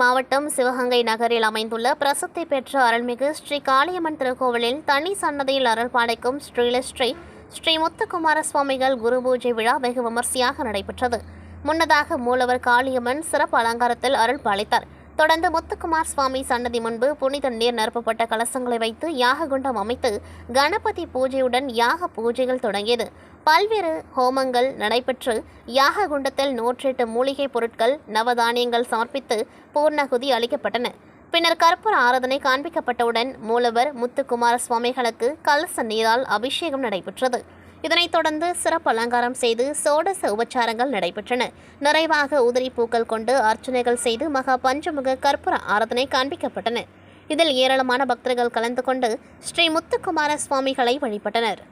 மாவட்டம் சிவகங்கை நகரில் அமைந்துள்ள பிரசித்தி பெற்ற அருள்மிகு ஸ்ரீ காளியம்மன் திருக்கோவிலில் தனி சன்னதியில் அருள் பாலிக்கும் ஸ்ரீ முத்துக்குமார சுவாமிகள் குரு பூஜை விழா வெகு விமர்சையாக நடைபெற்றது. முன்னதாக மூலவர் காளியம்மன் சிறப்பு அலங்காரத்தில் அருள் பாலித்தார். தொடர்ந்து முத்துக்குமார் சுவாமி சன்னதி முன்பு புனித நீர் நிரப்பப்பட்ட கலசங்களை வைத்து யாக குண்டம் அமைத்து கணபதி பூஜையுடன் யாக பூஜைகள் தொடங்கியது. பல்வேறு ஹோமங்கள் நடைபெற்று யாக குண்டத்தில் 108 மூலிகை பொருட்கள் நவதானியங்கள் சமர்ப்பித்து பூர்ணகுதி அளிக்கப்பட்டன. பின்னர் கற்பூர ஆராதனை காண்பிக்கப்பட்டவுடன் மூலவர் முத்துக்குமார சுவாமிகளுக்கு கலச நீரால் அபிஷேகம் நடைபெற்றது. இதனைத் தொடர்ந்து சிறப்பு அலங்காரம் செய்து சோடச உபச்சாரங்கள் நடைபெற்றன. நிறைவாக உதிரி பூக்கள் கொண்டு அர்ச்சனைகள் செய்து மகா பஞ்சமுக கற்பூர ஆராதனை காண்பிக்கப்பட்டன. இதில் ஏராளமான பக்தர்கள் கலந்து கொண்டு ஸ்ரீ முத்துக்குமார சுவாமிகளை வழிபட்டனர்.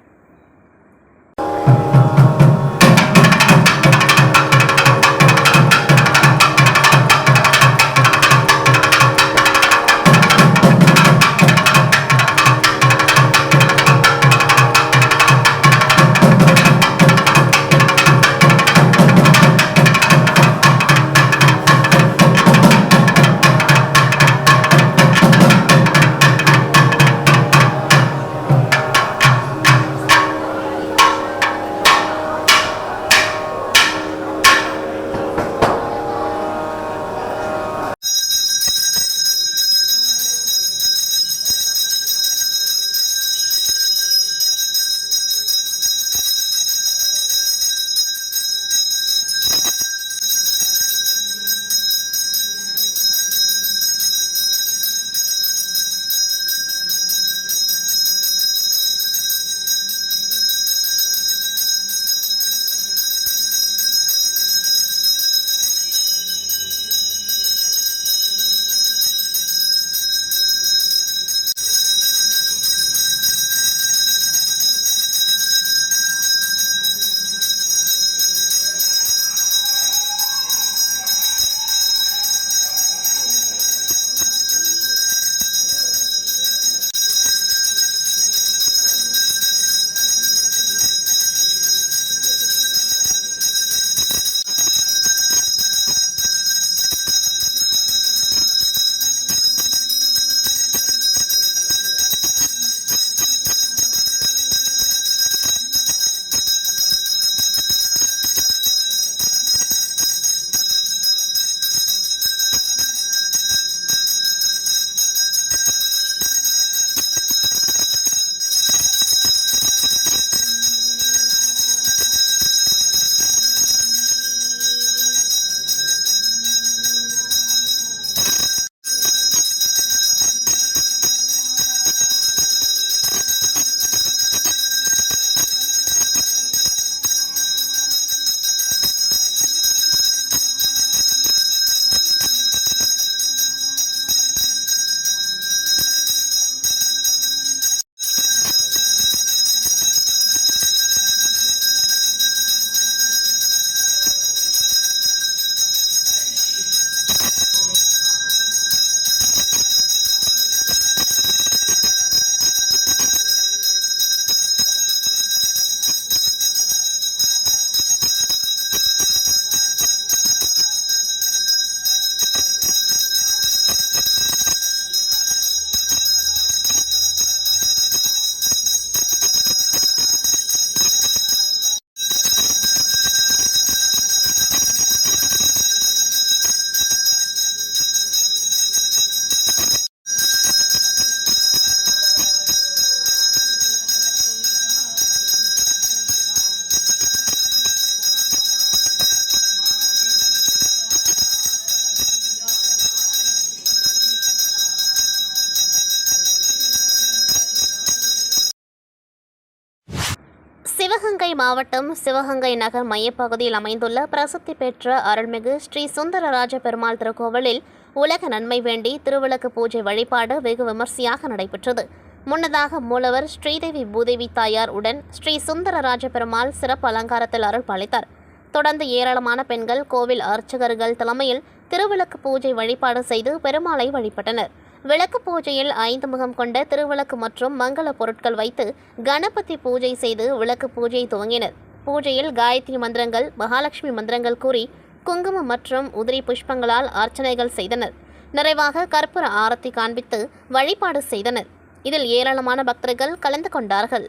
சிவகங்கை மாவட்டம் சிவகங்கை நகர் மையப்பகுதியில் அமைந்துள்ள பிரசித்தி பெற்ற அருள்மிகு ஸ்ரீ சுந்தரராஜ பெருமாள் திருக்கோவிலில் உலக நன்மை வேண்டி திருவிளக்கு பூஜை வழிபாடு வெகு விமர்சையாக நடைபெற்றது. முன்னதாக மூலவர் ஸ்ரீதேவி பூதேவி தாயார் உடன் ஸ்ரீ சுந்தரராஜ பெருமாள் சிறப்பு அலங்காரத்தில் அருள் பாலித்தார். தொடர்ந்து ஏராளமான பெண்கள் கோவில் அர்ச்சகர்கள் தலைமையில் திருவிளக்கு பூஜை வழிபாடு செய்து பெருமாளை வழிபட்டனர். விளக்கு பூஜையில் 5 முகம் கொண்ட திருவிளக்கு மற்றும் மங்கள பொருட்கள் வைத்து கணபதி பூஜை செய்து விளக்கு பூஜையை துவங்கினர். பூஜையில் காயத்ரி மந்திரங்கள், மகாலட்சுமி மந்திரங்கள் கூறி குங்குமம் மற்றும் உதிரி புஷ்பங்களால் அர்ச்சனைகள் செய்தனர். நிறைவாக கற்பூர ஆரத்தி காண்பித்து வழிபாடு செய்தனர். இதில் ஏராளமான பக்தர்கள் கலந்து கொண்டார்கள்.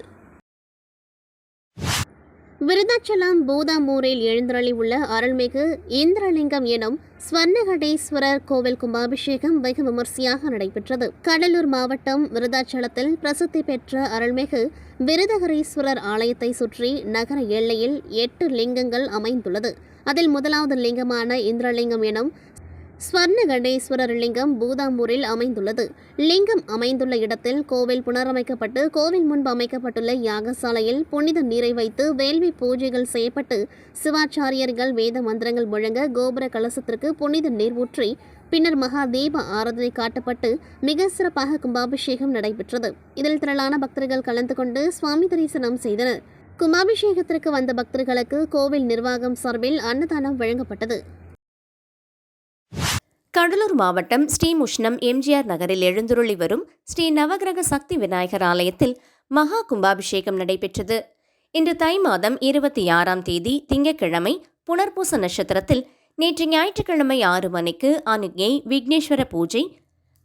விருதாச்சலம் பூதாம்பூரில் எழுந்தருளி உள்ள அருள்மிகு இந்திரலிங்கம் எனும் ஸ்வர்ணகடேஸ்வரர் கோவில் கும்பாபிஷேகம் வெகு விமர்சையாக நடைபெற்றது. கடலூர் மாவட்டம் விருதாச்சலத்தில் பிரசித்தி பெற்ற அருள்மிகு விருதகரீஸ்வரர் ஆலயத்தை சுற்றி நகர எல்லையில் 8 லிங்கங்கள் அமைந்துள்ளது. அதில் முதலாவது லிங்கமான இந்திரலிங்கம் எனும் ஸ்வர்ணகண்டேஸ்வரர் லிங்கம் பூதாம்பூரில் அமைந்துள்ளது. லிங்கம் அமைந்துள்ள இடத்தில் கோவில் புனரமைக்கப்பட்டு கோவில் முன்பு அமைக்கப்பட்டுள்ள யாகசாலையில் புனித நீரை வைத்து வேள்வி பூஜைகள் செய்யப்பட்டு சிவாச்சாரியர்கள் வேத மந்திரங்கள் முழங்க கோபுர கலசத்திற்கு புனித நீர் ஊற்றி பின்னர் மகா தீப ஆராதனை காட்டப்பட்டு மிக சிறப்பாக கும்பாபிஷேகம் நடைபெற்றது. இதில் திரளான பக்தர்கள் கலந்து கொண்டு சுவாமி தரிசனம் செய்தனர். கும்பாபிஷேகத்திற்கு வந்த பக்தர்களுக்கு கோவில் நிர்வாகம் சார்பில் அன்னதானம் வழங்கப்பட்டது. கடலூர் மாவட்டம் ஸ்ரீமுஷ்ணம் எம்ஜிஆர் நகரில் எழுந்துருளி வரும் ஸ்ரீ நவகிரக சக்தி விநாயகர் ஆலயத்தில் மகா கும்பாபிஷேகம் நடைபெற்றது. இன்று தை மாதம் 26ஆம் தேதி திங்கட்கிழமை புனர்பூச நட்சத்திரத்தில் நேற்று ஞாயிற்றுக்கிழமை 6 மணிக்கு அனுக்ஞை விக்னேஸ்வர பூஜை,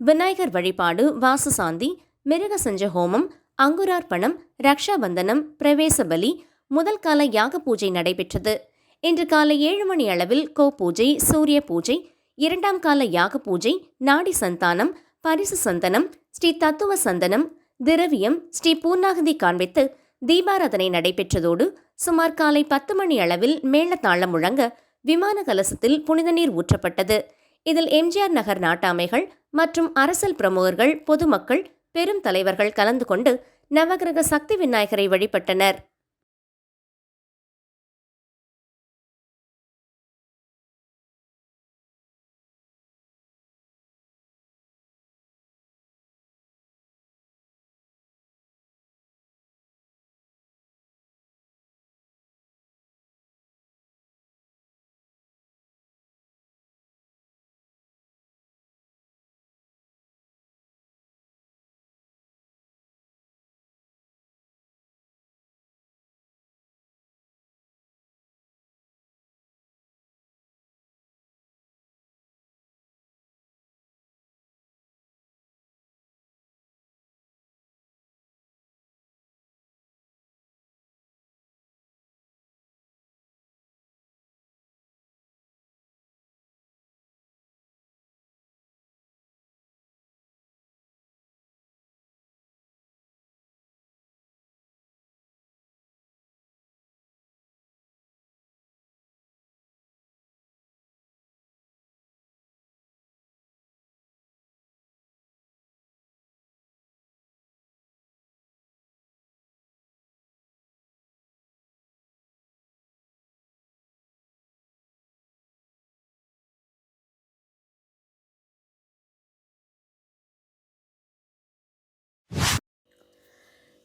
விநாயகர் வழிபாடு, வாசசாந்தி, மிருக சஞ்ச ஹோமம், அங்குரார்ப்பணம், ரக்ஷாபந்தனம், பிரவேச பலி, முதல் கால யாக பூஜை நடைபெற்றது. இன்று காலை 7 மணி அளவில் கோ பூஜை, சூரிய பூஜை, 2ஆம் கால யாக பூஜை, நாடி சந்தானம், பரிசு சந்தனம், ஸ்ரீ தத்துவ சந்தனம், திரவியம், ஸ்ரீ பூர்ணாகதி காண்பித்து தீபாராதனை நடைபெற்றதோடு சுமார் காலை 10 மணி அளவில் மேளதாளம் முழங்க விமான கலசத்தில் புனித நீர் ஊற்றப்பட்டது. இதில் எம்ஜிஆர் நகர் நாட்டாமைகள் மற்றும் அரசியல் பிரமுகர்கள், பொதுமக்கள், பெரும் தலைவர்கள் கலந்து கொண்டு நவகிரக சக்தி விநாயகரை வழிபட்டனர்.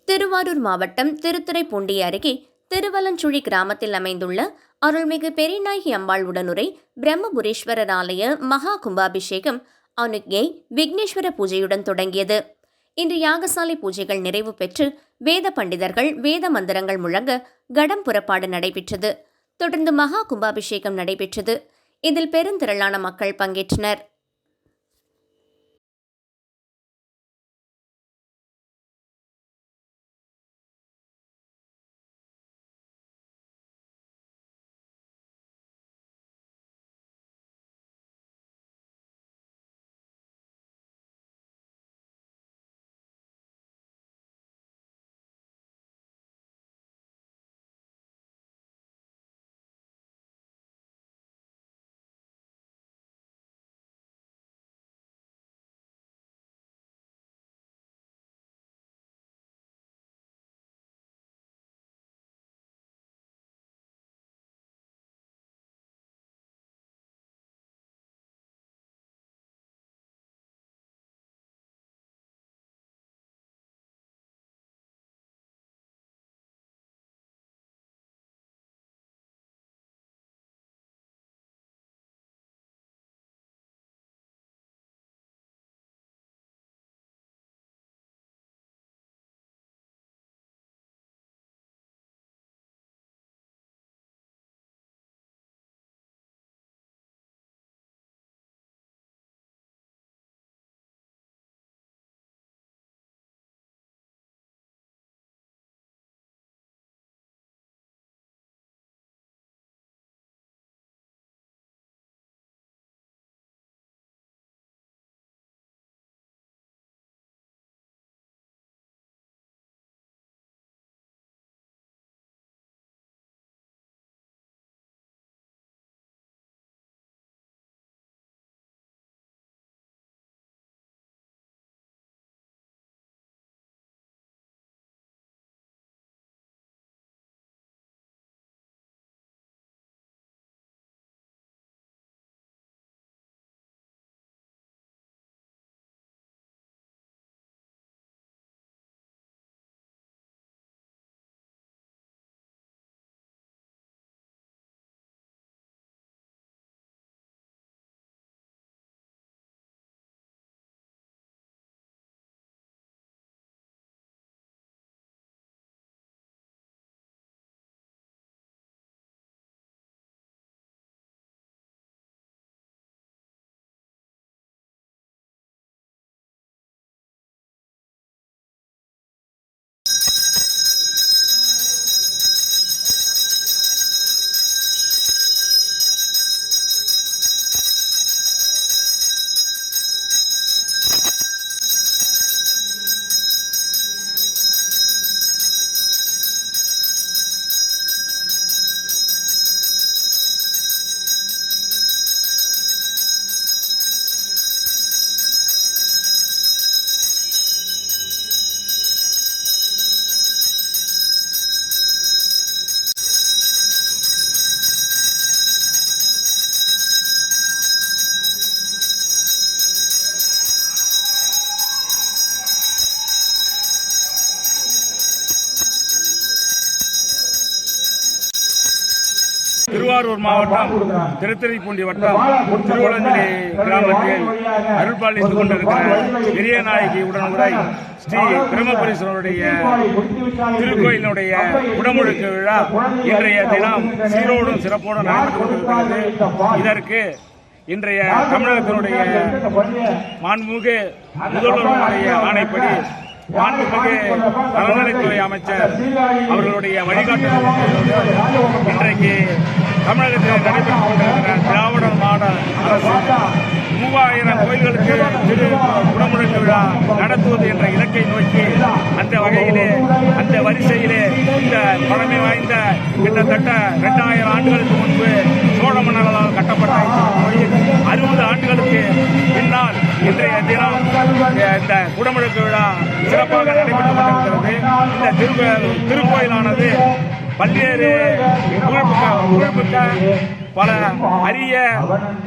திருவாரூர் மாவட்டம் திருத்துறைப்பூண்டி அருகே திருவலஞ்சுழி கிராமத்தில் அமைந்துள்ள அருள்மிகு பெரியநாயகி அம்பாள் உடனுரை பிரம்மபுரீஸ்வரர் ஆலய மகா கும்பாபிஷேகம் அனுக்ஞை விக்னேஸ்வர பூஜையுடன் தொடங்கியது. இன்று யாகசாலை பூஜைகள் நிறைவு பெற்று வேத பண்டிதர்கள் வேத மந்திரங்கள் முழங்க கடம் புறப்பாடு நடைபெற்றது. தொடர்ந்து மகா கும்பாபிஷேகம் நடைபெற்றது. இதில் பெருந்திரளான மக்கள் பங்கேற்றனர். திருவாரூர் மாவட்டம் திருத்துறைப்பூண்டி வட்டம் திருவலஞ்சிலை கிராமத்தில் அருள்பாலித்துக் கொண்டிருக்கிற பெரியநாயகி உடனுரை ஸ்ரீ பிரம்மபுரீஸ்வரருடைய திருக்கோயிலுடைய குடமுழுக்கு விழா இன்றைய தினம் சீரோடும் சிறப்போடும் நடைபெற்றுக் கொண்டிருக்கிறது. இதற்கு இன்றைய தமிழகத்தினுடைய மாண்புமிகு முதல்வருடைய ஆணைப்படி மாண்புமிகு அறநிலைத்துறை அமைச்சர் அவர்களுடைய வழிகாட்டுதல் இன்றைக்கு தமிழகத்தில் நடைபெற்றுக் கொண்டிருக்கிற திராவிட மாடல் அரசு 3000 கோயில்களுக்கு திரு குடமுழுக்கு விழா நடத்துவது என்ற இலக்கை நோக்கி அந்த வகையிலே அந்த வரிசையிலே இந்த பழமை வாய்ந்த கிட்டத்தட்ட 2000 ஆண்டுகளுக்கு முன்பு சோழ மன்னர்களால் கட்டப்பட்ட இந்த கோயில் 60 ஆண்டுகளுக்கு பின்னால் இன்றைய தினம் இந்த குடமுழுக்கு விழா சிறப்பாக நடைபெற்றுக் கொண்டிருக்கிறது. இந்த திருக்கோயிலானது பல்வேறு புகழ்மிக்க பல அரிய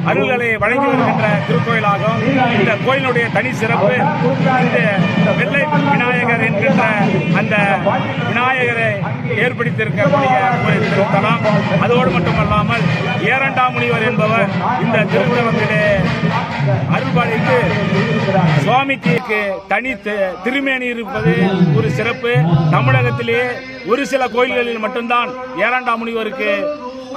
அருள்களை வழங்கி வருகின்ற திருக்கோயிலாகும். இந்த கோயிலுடைய தனி சிறப்பு இந்த வெள்ளை விநாயகர் என்கின்ற அந்த விநாயகரை ஏற்படுத்தியிருக்கக்கூடிய ஒரு திருத்தலம். அதோடு மட்டுமல்லாமல் ஏரண்டாம் முனிவர் என்பவர் இந்த திருத்தலத்திலே அருள்பாலித்து சுவாமிக்கு தனி திருமேனி இருப்பது ஒரு சிறப்பு. தமிழகத்திலே ஒரு சில கோயில்களில் மட்டும்தான் ஏரண்டாம் முனிவருக்கு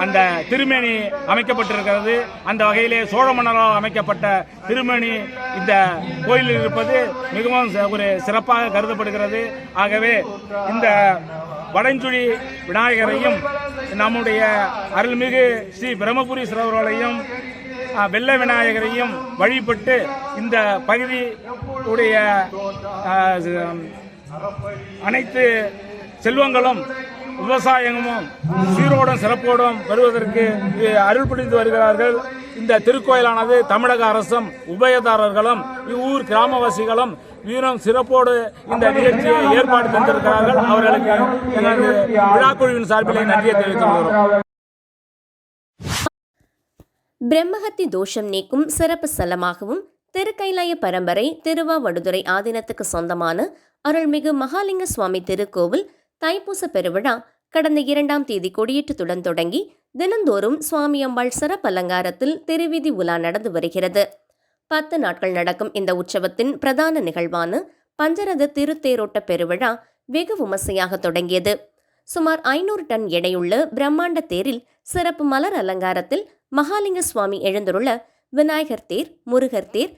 அந்த திருமேனி அமைக்கப்பட்டிருக்கிறது. அந்த வகையிலே சோழ மன்னரால் அமைக்கப்பட்ட திருமேனி இந்த கோயிலில் இருப்பது மிகவும் ஒரு சிறப்பாக கருதப்படுகிறது. ஆகவே இந்த வடஞ்சுழி விநாயகரையும் நம்முடைய அருள்மிகு ஸ்ரீ பிரம்மபுரீஸ்வரரையும் வெள்ள விநாயகரையும் வழிபட்டு இந்த பகுதியுடைய அனைத்து செல்வங்களும் விவசாயமும் சீரோடும் சிறப்போடும் வருவதற்கு அருள் புரிந்து வருகிறார்கள். இந்த திருக்கோயிலானது தமிழக அரசும் உபயதாரர்களும் இவ்வூர் கிராமவாசிகளும் வீரம் சிறப்போடு இந்த நிகழ்ச்சியை ஏற்பாடு தந்திருக்கிறார்கள். அவர்களுக்கு எனது விழாக்குழுவின் சார்பிலே நன்றியை தெரிவித்துக் கொள்கிறோம். பிரம்மஹத்தி தோஷம் நீக்கும் சிறப்பு ஸ்தலமாகவும் திருக்கைலாய பரம்பரை திருவாவடுதுறை ஆதீனத்துக்கு சொந்தமான அருள்மிகு மகாலிங்க சுவாமி திருக்கோவில் தைப்பூச பெருவிழா கடந்த 2ஆம் தேதி கொடியேற்றத்துடன் தொடங்கி தினந்தோறும் சுவாமி அம்பாள் சிறப்பு அலங்காரத்தில் திருவீதி உலா நடந்து வருகிறது. 10 நாட்கள் நடக்கும் இந்த உற்சவத்தின் பிரதான நிகழ்வான பஞ்சரத திருத்தேரோட்ட பெருவிழா வெகு விமர்சையாக தொடங்கியது. சுமார் 500 டன் எடையுள்ள பிரம்மாண்ட தேரில் சிறப்பு மலர் அலங்காரத்தில் மகாலிங்க சுவாமி எழுந்துள்ள விநாயகர் தேர், முருகர் தேர்,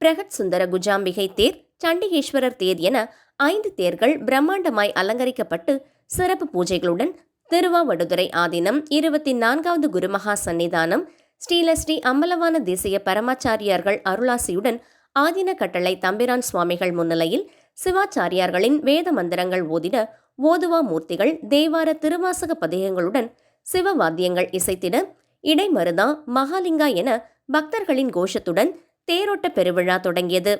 பிரகட் சுந்தர குஜாம்பிகை தேர், சண்டிகேஸ்வரர் தேர் என 5 தேர்கள் பிரம்மாண்டமாய் அலங்கரிக்கப்பட்டு சிறப்பு பூஜைகளுடன் திருவாவடுதுறை ஆதீனம் 24வது குருமகா சன்னிதானம் ஸ்ரீலஸ்ரீ அம்பலவான தேசிய பரமாச்சாரியார்கள் அருளாசியுடன் ஆதீன கட்டளை தம்பிரான் சுவாமிகள் முன்னிலையில் சிவாச்சாரியார்களின் வேத மந்திரங்கள் ஓதிட ஓதுவா மூர்த்திகள் தேவார திருவாசக பதிகங்களுடன் சிவவாத்தியங்கள் இசைத்திட இடைமருதா மகாலிங்கா என பக்தர்களின் கோஷத்துடன் தேரோட்ட பெருவிழா தொடங்கியது.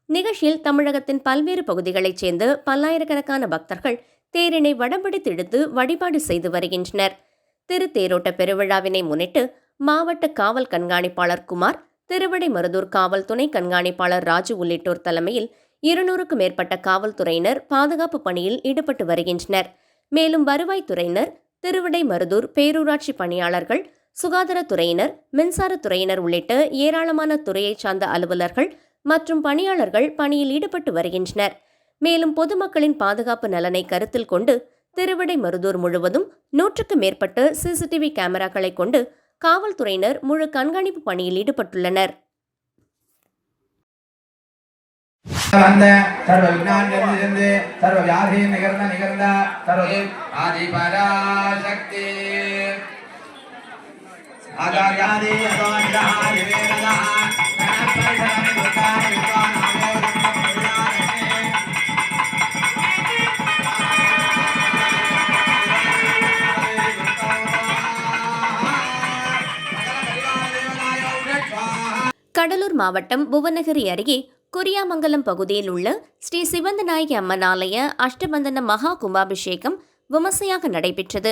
நிகழ்ச்சியில் தமிழகத்தின் பல்வேறு பகுதிகளைச் சேர்ந்த பல்லாயிரக்கணக்கான பக்தர்கள் தேரினை வடம்பிடித்தெடுத்து வழிபாடு செய்து வருகின்றனர். திருத்தேரோட்ட பெருவிழாவினை முன்னிட்டு மாவட்ட காவல் கண்காணிப்பாளர் குமார், திருவிடைமருதூர் காவல் துணை கண்காணிப்பாளர் ராஜு உள்ளிட்டோர் தலைமையில் 200க்கும் மேற்பட்ட காவல்துறையினர் பாதுகாப்பு பணியில் ஈடுபட்டு வருகின்றனர். மேலும் வருவாய்த்துறையினர், திருவிடைமருதூர் பேரூராட்சி பணியாளர்கள், சுகாதாரத்துறையினர், மின்சாரத்துறையினர் உள்ளிட்ட ஏராளமான துறையைச் சார்ந்த அலுவலர்கள் மற்றும் பணியாளர்கள் பணியில் ஈடுபட்டு வருகின்றனர். மேலும் பொதுமக்களின் பாதுகாப்பு நலனை கருத்தில் கொண்டு திருவிடைமருதூர் முழுவதும் 100க்கும் மேற்பட்ட சிசிடிவி கேமராக்களை கொண்டு காவல்துறையினர் முழு கண்காணிப்பு பணியில் ஈடுபட்டுள்ளனர். கடலூர் மாவட்டம் புவனகிரி அருகே குறியாமங்கலம் பகுதியில் உள்ள ஸ்ரீ சிவந்தநாயகி அம்மன் ஆலய அஷ்டபந்தன மகா கும்பாபிஷேகம் விமர்சையாக நடைபெற்றது.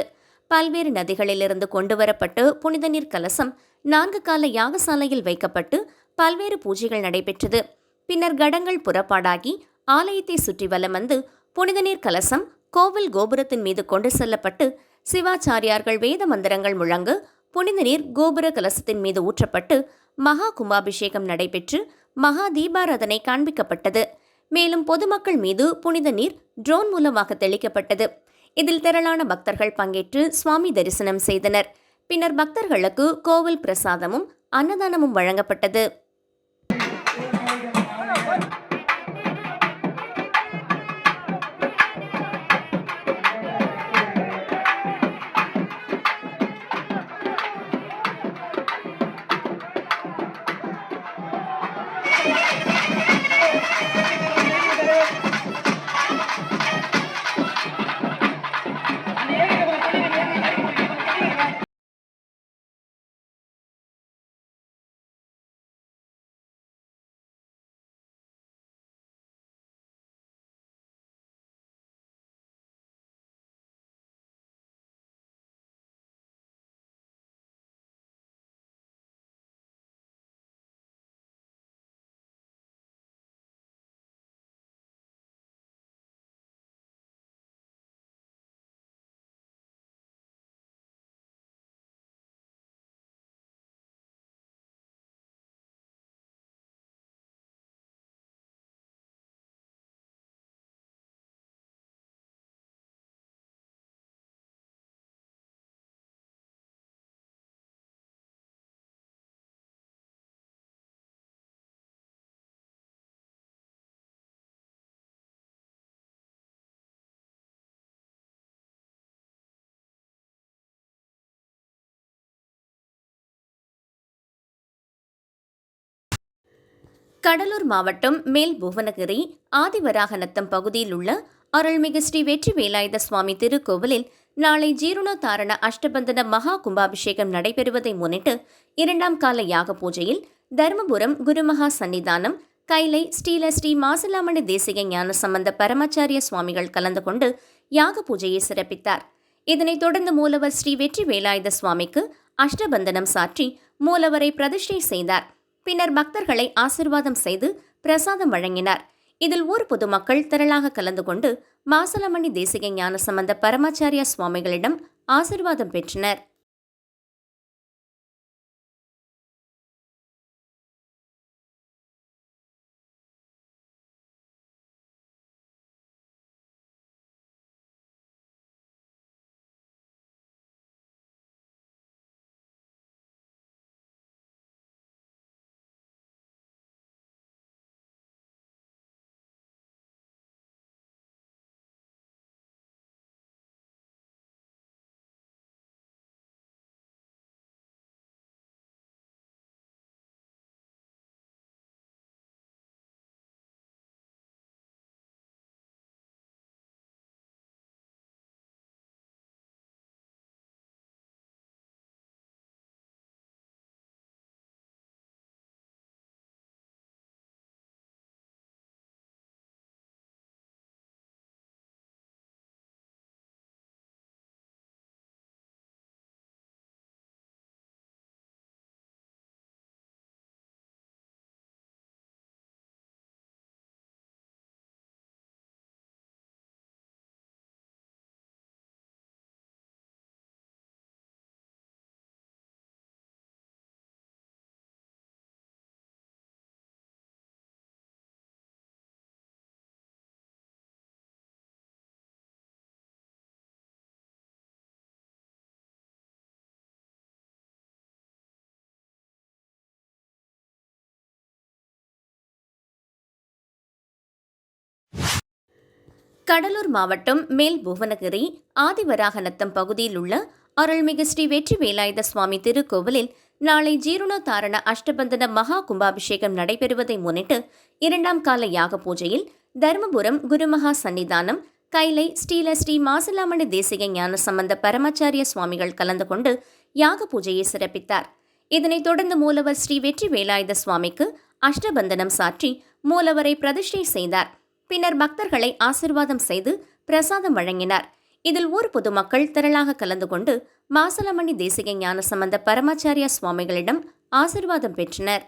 பல்வேறு நதிகளிலிருந்து கொண்டுவரப்பட்டு புனித நீர் கலசம் 4 கால யாகசாலையில் வைக்கப்பட்டு பல்வேறு பூஜைகள் நடைபெற்றது. பின்னர் கடங்கள் புறப்பாடாகி ஆலயத்தை சுற்றி வலம் வந்து புனித நீர் கலசம் கோவில் கோபுரத்தின் மீது கொண்டு செல்லப்பட்டு சிவாச்சாரியார்கள் வேத மந்திரங்கள் முழங்க புனித நீர் கோபுர கலசத்தின் மீது ஊற்றப்பட்டு மகா கும்பாபிஷேகம் நடைபெற்று மகா தீபாராதனை காண்பிக்கப்பட்டது. மேலும் பொதுமக்கள் மீது புனித நீர் ட்ரோன் மூலமாக தெளிக்கப்பட்டது. இதில் திரளான பக்தர்கள் பங்கேற்று சுவாமி தரிசனம் செய்தனர். பின்னர் பக்தர்களுக்கு கோவில் பிரசாதமும் அன்னதானமும் வழங்கப்பட்டது. கடலூர் மாவட்டம் மேல் புவனகிரி ஆதிவராகநத்தம் பகுதியில் உள்ள அருள்மிகு ஸ்ரீ வெற்றி வேலாயுத சுவாமி திருக்கோவிலில் நாளை ஜீர்ணோத்தாரண அஷ்டபந்தன மகா கும்பாபிஷேகம் நடைபெறுவதை முன்னிட்டு 2ஆம் கால யாக பூஜையில் தர்மபுரம் குருமகா சன்னிதானம் கைலை ஸ்ரீ மாசிலாமணி தேசிக ஞான சம்பந்த பரமாச்சாரிய சுவாமிகள் கலந்து கொண்டு யாக பூஜையை சிறப்பித்தார். இதனைத் தொடர்ந்து மூலவர் ஸ்ரீ வெற்றி வேலாயுத சுவாமிக்கு அஷ்டபந்தனம் சாற்றி மூலவரை பிரதிஷ்டை செய்தார். பின்னர் பக்தர்களை ஆசிர்வாதம் செய்து பிரசாதம் வழங்கினார். இதில் ஊர் பொதுமக்கள் திரளாக கலந்து கொண்டு மாசலமணி தேசிக ஞான சம்பந்த பரமாச்சாரிய சுவாமிகளிடம் ஆசிர்வாதம் பெற்றனர். கடலூர் மாவட்டம் மேல் புவனகிரி ஆதிவராகநத்தம் பகுதியில் உள்ள அருள்மிகு ஸ்ரீ வெற்றி வேலாயுத சுவாமி திருக்கோவிலில் நாளை ஜீர்ணோத்தாரண அஷ்டபந்தன மகா கும்பாபிஷேகம் நடைபெறுவதை முன்னிட்டு 2ஆம் கால யாக பூஜையில் தர்மபுரம் குருமகா சன்னிதானம் கைலை ஸ்ரீ மாசிலாமணி தேசிக ஞான சம்பந்த பரமாச்சாரிய சுவாமிகள் கலந்து கொண்டு யாக பூஜையை சிறப்பித்தார். இதனைத் தொடர்ந்து மூலவர் ஸ்ரீ வெற்றி வேலாயுத சுவாமிக்கு அஷ்டபந்தனம் சாற்றி மூலவரை பிரதிஷ்டை செய்தார். பின்னர் பக்தர்களை ஆசிர்வாதம் செய்து பிரசாதம் வழங்கினார். இதில் ஊர் பொதுமக்கள் திரளாக கலந்து கொண்டு மாசலமணி தேசிக ஞான சம்பந்த பரமாச்சாரிய சுவாமிகளிடம் ஆசிர்வாதம் பெற்றனர்.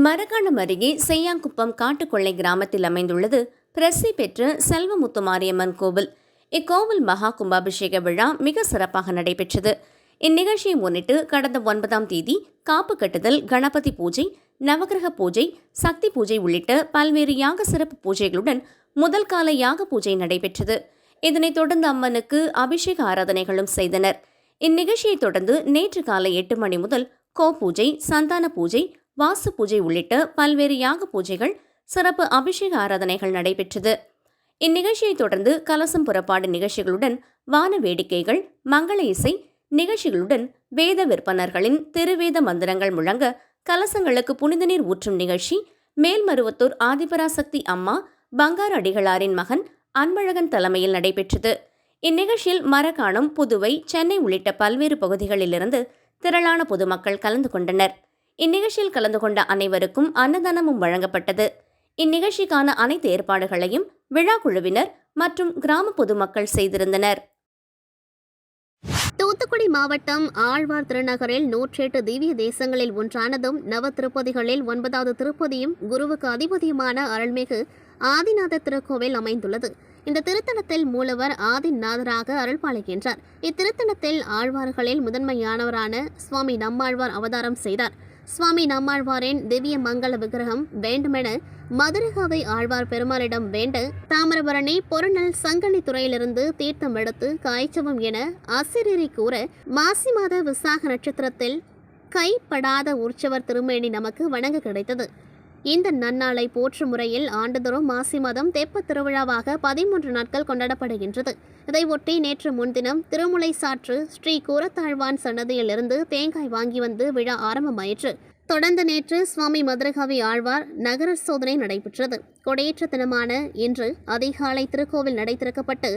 மரக்காணம் அருகே செய்யாங்குப்பம் காட்டுக்கொள்ளை கிராமத்தில் அமைந்துள்ளது பிரசித்தி பெற்ற செல்வமுத்து மாரியம்மன் கோவில். இக்கோவில் மகா கும்பாபிஷேக விழா மிக சிறப்பாக நடைபெற்றது. இந்நிகழ்ச்சியை முன்னிட்டு கடந்த 9ஆம் தேதி காப்பு கட்டுதல், கணபதி பூஜை, நவகிரக பூஜை, சக்தி பூஜை உள்ளிட்ட பல்வேறு யாக சிறப்பு பூஜைகளுடன் முதல் கால யாக பூஜை நடைபெற்றது. இதனைத் தொடர்ந்து அம்மனுக்கு அபிஷேக ஆராதனைகளும் செய்தனர். இந்நிகழ்ச்சியை தொடர்ந்து நேற்று காலை 8 மணி முதல் பூஜை, சந்தான பூஜை, வாசு பூஜை உள்ளிட்ட பல்வேறு யாக பூஜைகள், சிறப்பு அபிஷேக ஆராதனைகள் நடைபெற்றது. இந்நிகழ்ச்சியை தொடர்ந்து கலசம் புறப்பாடு நிகழ்ச்சிகளுடன் வான வேடிக்கைகள், மங்கள இசை நிகழ்ச்சிகளுடன் வேத விற்பனர்களின் திருவேத மந்திரங்கள் முழங்க கலசங்களுக்கு புனித நீர் ஊற்றும் நிகழ்ச்சி மேல்மருவத்தூர் ஆதிபராசக்தி அம்மா பங்காரு அடிகளாரின் மகன் அன்பழகன் தலைமையில் நடைபெற்றது. இந்நிகழ்ச்சியில் மரக்காணம், புதுவை, சென்னை உள்ளிட்ட பல்வேறு பகுதிகளிலிருந்து திரளான பொதுமக்கள் கலந்து கொண்டனர். இந்நிகழ்ச்சியில் கலந்து கொண்ட அனைவருக்கும் அன்னதானமும் வழங்கப்பட்டது. இந்நிகழ்ச்சிக்கான அனைத்து ஏற்பாடுகளையும் விழா குழுவினர் மற்றும் கிராம பொதுமக்கள் செய்திருந்தனர். தூத்துக்குடி மாவட்டம் ஆழ்வார் திருநகரில் 108 திவ்ய தேசங்களில் ஒன்றானதும் நவ திருப்பதிகளில் 9வது திருப்பதியும் குருவுக்கு அதிபதியுமான அருள்மிகு ஆதிநாத திருக்கோவில் அமைந்துள்ளது. இந்த திருத்தலத்தில் மூலவர் ஆதிநாதராக அருள்பாலிக்கின்றார். இத்திருத்தலத்தில் ஆழ்வார்களில் முதன்மையானவரான சுவாமி நம்மாழ்வார் அவதாரம் செய்தார். சுவாமி நம்மாழ்வாரின் திவ்ய மங்கள விக்கிரகம் வேண்டுமென மதுரகாவை ஆழ்வார் பெருமாளிடம் வேண்ட தாமிரபரணி பொருநல் சங்கனி துறையிலிருந்து தீர்த்தம் எடுத்து காய்ச்சவம் என ஆசிரியரை கூற மாசி மாத விசாக நட்சத்திரத்தில் கைப்படாத உற்சவர் திருமேனி நமக்கு வணங்க கிடைத்தது. இந்த நன்னாளை போற்றும் முறையில் ஆண்டுதோறும் மாசி மாதம் தெப்ப திருவிழாவாக 13 நாட்கள் கொண்டாடப்படுகின்றது. இதை ஒட்டி நேற்று முன்தினம் திருமுலை சாற்று ஸ்ரீ கூரத்தாழ்வான் சன்னதியிலிருந்து தேங்காய் வாங்கி வந்து விழா ஆரம்பமாயிற்று. தொடர்ந்து நேற்று சுவாமி மதுரகாவி ஆழ்வார் நகர சோதனை நடைபெற்றது. கொடியேற்ற தினமான இன்று அதிகாலை திருக்கோவில் நடை திறக்கப்பட்டு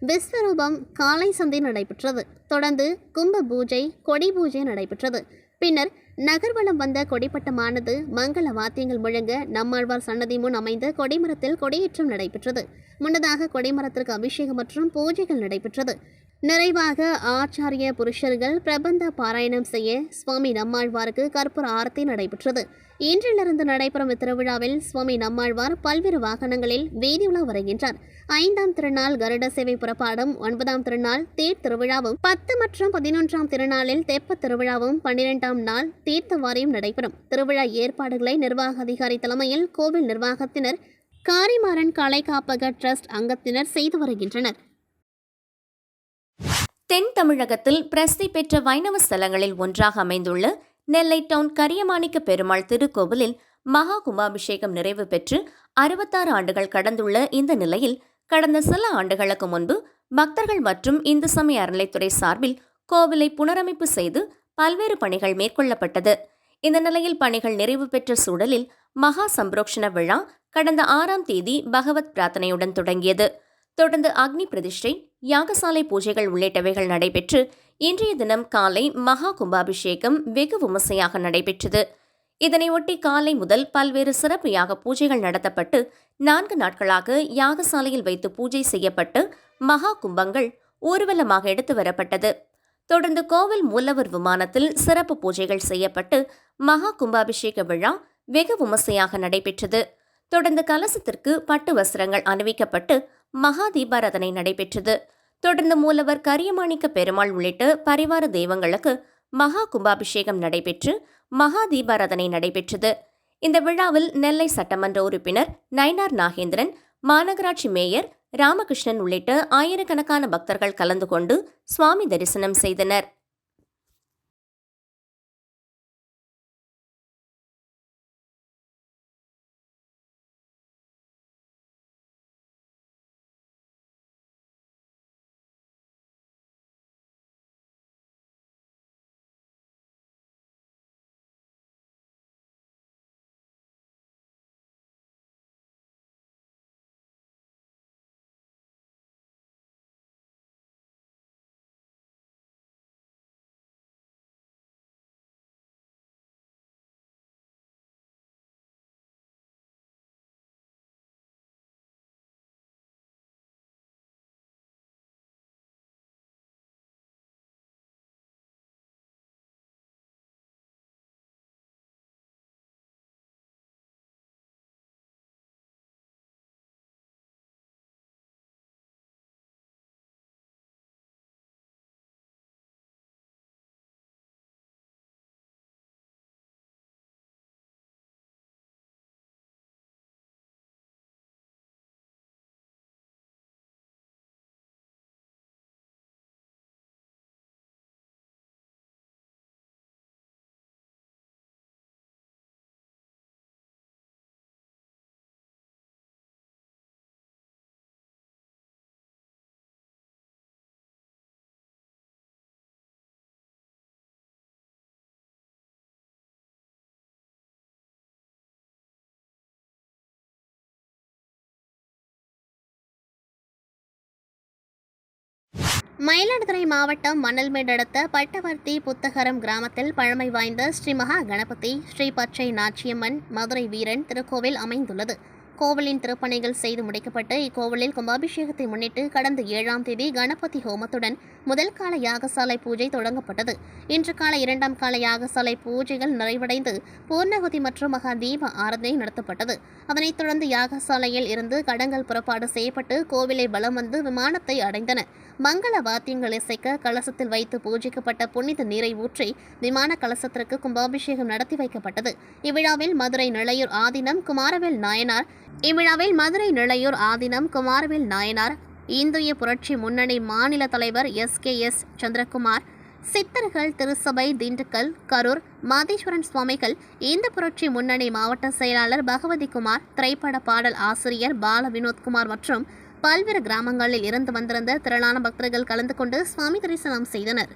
விஸ்வரூபம் காலை சந்தை நடைபெற்றது. தொடர்ந்து கும்ப பூஜை, கொடி பூஜை நடைபெற்றது. பின்னர் நகர்வலம் வந்த கொடிப்பட்டமானது மங்கள வாத்தியங்கள் முழங்க நம்மாழ்வார் சன்னதி முன் அமைந்த கொடிமரத்தில் கொடியேற்றம் நடைபெற்றது. முன்னதாக கொடிமரத்திற்கு அபிஷேகம் மற்றும் பூஜைகள் நடைபெற்றது. நிறைவாக ஆச்சாரிய புருஷர்கள் பிரபந்த பாராயணம் செய்ய சுவாமி நம்மாழ்வாருக்கு கற்பூர ஆரத்தி நடைபெற்றது. இன்றிலிருந்து நடைபெறும் இத்திருவிழாவில் சுவாமி நம்மாழ்வார் பல்வேறு வாகனங்களில் வீதி உலா வருகின்றார். 5ஆம் திருநாள் கருட சேவை புறப்பாடும், 9ஆம் திருநாள் தேர் திருவிழாவும், 10 மற்றும் 11ஆம் திருநாளில் தெப்ப திருவிழாவும், 12ஆம் நாள் தீர்த்தவாரியும் நடைபெறும். திருவிழா ஏற்பாடுகளை நிர்வாக அதிகாரி தலைமையில் கோவில் நிர்வாகத்தினர், காரிமாறன் கலை காப்பக டிரஸ்ட் அங்கத்தினர் செய்து வருகின்றனர். தென் தமிழகத்தில் பிரசித்தி பெற்ற வைணவ ஸ்தலங்களில் ஒன்றாக அமைந்துள்ள நெல்லை டவுன் கரியமாணிக்க பெருமாள் திருக்கோவிலில் மகா கும்பாபிஷேகம் நிறைவு பெற்று 66 ஆண்டுகள் கடந்துள்ள இந்த நிலையில் கடந்த சில ஆண்டுகளுக்கு முன்பு பக்தர்கள் மற்றும் இந்து சமய அறநிலைத்துறை சார்பில் கோவிலை புனரமைப்பு செய்து பல்வேறு பணிகள் மேற்கொள்ளப்பட்டது. இந்த நிலையில் பணிகள் நிறைவு பெற்ற சூழலில் மகா சம்பரோக்ஷண விழா கடந்த 6ஆம் தேதி பகவத் பிரார்த்தனையுடன் தொடங்கியது. தொடர்ந்து அக்னி பிரதிஷ்டை, யாகசாலை பூஜைகள் உள்ளிட்டவைகள் நடைபெற்று இன்றைய தினம் காலை மகா கும்பாபிஷேகம் வெகு விமர்சையாக நடைபெற்றது. இதனையொட்டி காலை முதல் பல்வேறு சிறப்பு யாக பூஜைகள் நடத்தப்பட்டு 4 நாட்களாக யாகசாலையில் வைத்து பூஜை செய்யப்பட்டு மகா கும்பங்கள் ஊர்வலமாக எடுத்து வரப்பட்டது. தொடர்ந்து கோவில் மூலவர் விமானத்தில் சிறப்பு பூஜைகள் செய்யப்பட்டு மகா கும்பாபிஷேக விழா வெகு விமர்சையாக நடைபெற்றது. தொடர்ந்து கலசத்திற்கு பட்டு வஸ்திரங்கள் அணிவிக்கப்பட்டு மகா தீபாராதனை நடைபெற்றது. தொடர்ந்து மூலவர் கரியமாணிக்க பெருமாள் உள்ளிட்ட பரிவார தெய்வங்களுக்கு மகா கும்பாபிஷேகம் நடைபெற்று மகா தீபாராதனை நடைபெற்றது. இந்த விழாவில் நெல்லை சட்டமன்ற உறுப்பினர் நயினார் நாகேந்திரன், மாநகராட்சி மேயர் ராமகிருஷ்ணன் உள்ளிட்ட ஆயிரக்கணக்கான பக்தர்கள் கலந்து கொண்டு சுவாமி தரிசனம் செய்தனர். மயிலாடுதுறை மாவட்டம் மணல்மேடு அடுத்த பட்டவர்த்தி புத்தகரம் கிராமத்தில் பழமை வாய்ந்த ஸ்ரீ மகா கணபதி ஸ்ரீ பச்சை நாச்சியம்மன் மதுரை வீரன் திருக்கோவில் அமைந்துள்ளது. கோவிலின் திருப்பணிகள் செய்து முடிக்கப்பட்டு இக்கோவிலில் கும்பாபிஷேகத்தை முன்னிட்டு கடந்த 7ஆம் தேதி கணபதி ஹோமத்துடன் முதல் கால யாகசாலை பூஜை தொடங்கப்பட்டது. இன்று காலை 2ஆம் கால யாகசாலை பூஜைகள் நிறைவடைந்து பூர்ணகுதி மற்றும் மகா தீப ஆராதனை நடத்தப்பட்டது. அதனைத் தொடர்ந்து யாகசாலையில் இருந்து கடங்கள் புறப்பாடு செய்யப்பட்டு கோவிலை வலம் வந்து விமானத்தை அடைந்தன. மங்கள வாத்தியங்கள் இசைக்க கலசத்தில் வைத்து பூஜிக்கப்பட்ட புனித நீரை ஊற்றி விமான கலசத்திற்கு கும்பாபிஷேகம் நடத்தி வைக்கப்பட்டது. இவ்விழாவில் மதுரை நிலையூர் ஆதீனம் குமாரவேல் நாயனார், இந்திய புரட்சி முன்னணி மாநில தலைவர் எஸ். சந்திரகுமார், சித்தர்கள் திருசபை திண்டுக்கல், கரூர் மாதேஸ்வரன் சுவாமிகள், இந்து புரட்சி முன்னணி மாவட்ட செயலாளர் பகவதி குமார், திரைப்பட பாடல் ஆசிரியர் பால வினோத்குமார் மற்றும் பல்வேறு கிராமங்களில் இருந்து வந்திருந்த திரளான பக்தர்கள் கலந்து கொண்டு சுவாமி தரிசனம் செய்தனர்.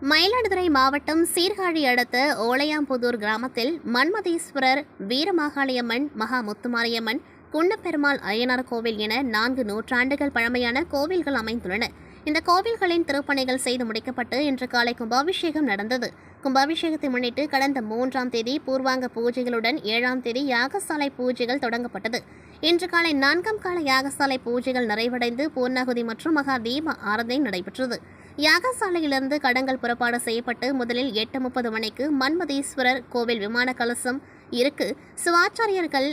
மயிலாடுதுறை மாவட்டம் சீர்காழி அடுத்த ஓலையாம்புதூர் கிராமத்தில் மன்மதீஸ்வரர், வீரமாகாளியம்மன், மகா முத்துமாரியம்மன், குன்னப்பெருமாள் அய்யனார் கோவில் என 4 நூற்றாண்டுகள் பழமையான கோவில்கள் அமைந்துள்ளன. இந்த கோவில்களின் திருப்பணிகள் செய்து முடிக்கப்பட்டு இன்று காலை கும்பாபிஷேகம் நடந்தது. கும்பாபிஷேகத்தை முன்னிட்டு கடந்த 3ஆம் தேதி பூர்வாங்க பூஜைகளுடன் 7ஆம் தேதி யாகசாலை பூஜைகள் தொடங்கப்பட்டது. இன்று காலை 4ஆம் கால யாகசாலை பூஜைகள் நிறைவடைந்து பூர்ணாகுதி மற்றும் மகா தீப ஆராதனை நடைபெற்றது. யாகசாலையிலிருந்து கடங்கள் புறப்பாடு செய்யப்பட்டு முதலில் 8:30 மணிக்கு மன்மதீஸ்வரர் கோவில் விமான கலசம் இருக்கு சிவாச்சாரியர்கள்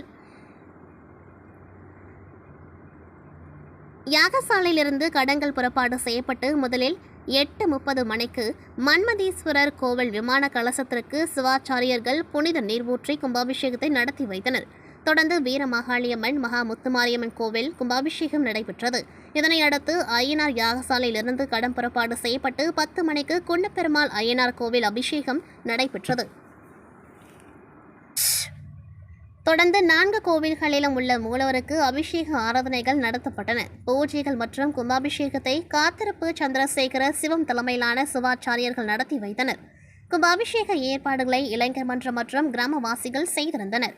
யாகசாலையிலிருந்து கடங்கள் புறப்பாடு செய்யப்பட்டு முதலில் 8:30 மணிக்கு மன்மதீஸ்வரர் கோவில் விமான கலசத்திற்கு சிவாச்சாரியர்கள் புனித நீர் ஊற்றி கும்பாபிஷேகத்தை நடத்தி வைத்தனர். தொடர்ந்து வீரமாகாளியம்மன், மகா முத்துமாரியம்மன் கோவில் கும்பாபிஷேகம் நடைபெற்றது. இதனையடுத்து அய்யனார் யாகசாலையிலிருந்து கடம் புறப்பாடு செய்யப்பட்டு 10 மணிக்கு குன்னப்பெருமாள் அய்யனார் கோவில் அபிஷேகம் நடைபெற்றது. தொடர்ந்து 4 கோவில்களிலும் உள்ள மூலவருக்கு அபிஷேக ஆராதனைகள் நடத்தப்பட்டன. பூஜைகள் மற்றும் கும்பாபிஷேகத்தை காத்திருப்பு சந்திரசேகர சிவம் தலைமையிலான சிவாச்சாரியர்கள் நடத்தி வைத்தனர். கும்பாபிஷேக ஏற்பாடுகளை இளைஞர் மன்றம் மற்றும் கிராமவாசிகள் செய்திருந்தனர்.